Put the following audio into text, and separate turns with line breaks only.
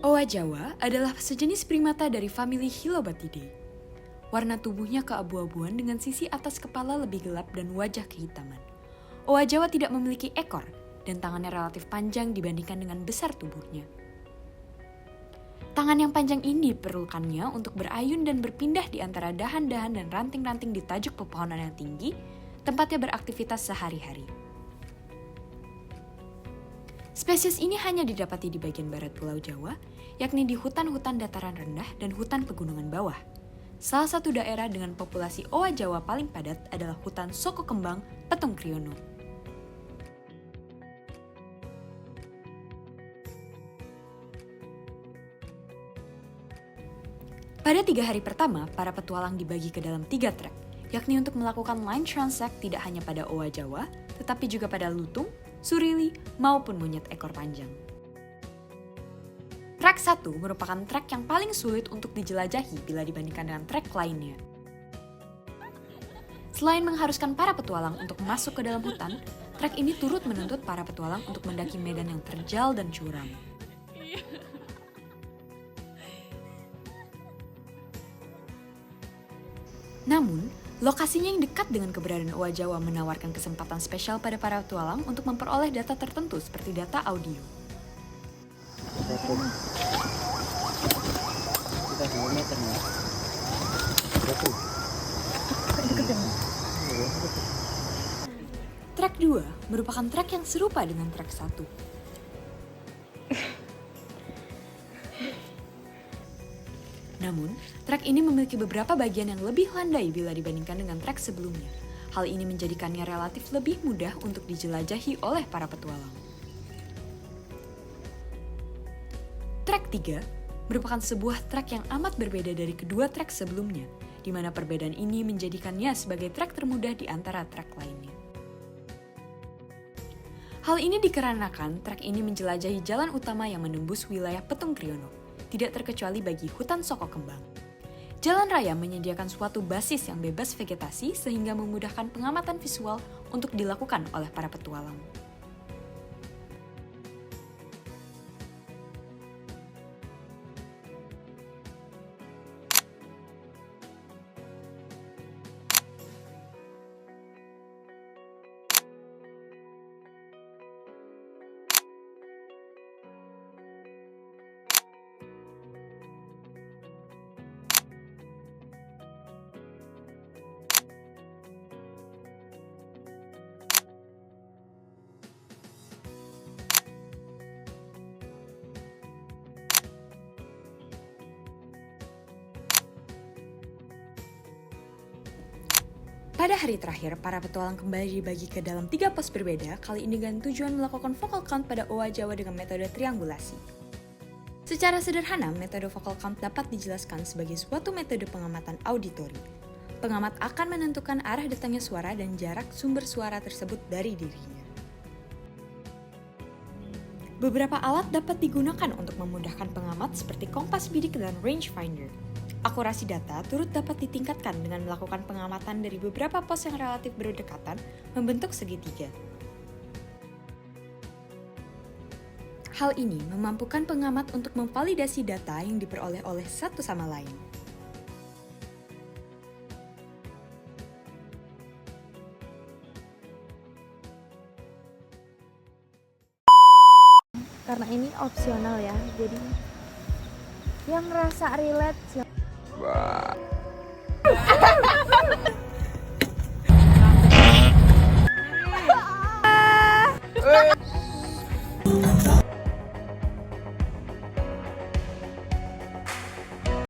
Owa Jawa adalah sejenis primata dari famili Hylobatidae. Warna tubuhnya keabu-abuan dengan sisi atas kepala lebih gelap dan wajah kehitaman. Owa Jawa tidak memiliki ekor dan tangannya relatif panjang dibandingkan dengan besar tubuhnya. Tangan yang panjang ini diperlukannya untuk berayun dan berpindah di antara dahan-dahan dan ranting-ranting di tajuk pepohonan yang tinggi, tempatnya beraktivitas sehari-hari. Spesies ini hanya didapati di bagian barat Pulau Jawa, yakni di hutan-hutan dataran rendah dan hutan pegunungan bawah. Salah satu daerah dengan populasi owa Jawa paling padat adalah hutan Soko Kembang, Petung Kriono. Pada 3 hari pertama, para petualang dibagi ke dalam 3 trek, yakni untuk melakukan line transect tidak hanya pada owa Jawa, tetapi juga pada lutung, surili, maupun monyet ekor panjang. Trek 1 merupakan trek yang paling sulit untuk dijelajahi bila dibandingkan dengan trek lainnya. Selain mengharuskan para petualang untuk masuk ke dalam hutan, trek ini turut menuntut para petualang untuk mendaki medan yang terjal dan curam. Namun, lokasinya yang dekat dengan keberadaan owa Jawa menawarkan kesempatan spesial pada para petualang untuk memperoleh data tertentu seperti data audio.
Kita 2 meter nih.
Trek 2 merupakan trek yang serupa dengan trek 1. Namun, trek ini memiliki beberapa bagian yang lebih landai bila dibandingkan dengan trek sebelumnya. Hal ini menjadikannya relatif lebih mudah untuk dijelajahi oleh para petualang. Trek 3 merupakan sebuah trek yang amat berbeda dari kedua trek sebelumnya, di mana perbedaan ini menjadikannya sebagai trek termudah di antara trek lainnya. Hal ini dikarenakan trek ini menjelajahi jalan utama yang menembus wilayah Petung Kriono, tidak terkecuali bagi hutan Soko Kembang. Jalan raya menyediakan suatu basis yang bebas vegetasi sehingga memudahkan pengamatan visual untuk dilakukan oleh para petualang. Pada hari terakhir, para petualang kembali dibagi ke dalam 3 pos berbeda, kali ini dengan tujuan melakukan focal count pada owa Jawa dengan metode triangulasi. Secara sederhana, metode focal count dapat dijelaskan sebagai suatu metode pengamatan auditori. Pengamat akan menentukan arah datangnya suara dan jarak sumber suara tersebut dari dirinya. Beberapa alat dapat digunakan untuk memudahkan pengamat seperti kompas bidik dan rangefinder. Akurasi data turut dapat ditingkatkan dengan melakukan pengamatan dari beberapa pos yang relatif berdekatan membentuk segitiga. Hal ini memampukan pengamat untuk memvalidasi data yang diperoleh oleh satu sama lain.
Karena ini opsional ya, jadi yang ngerasa relate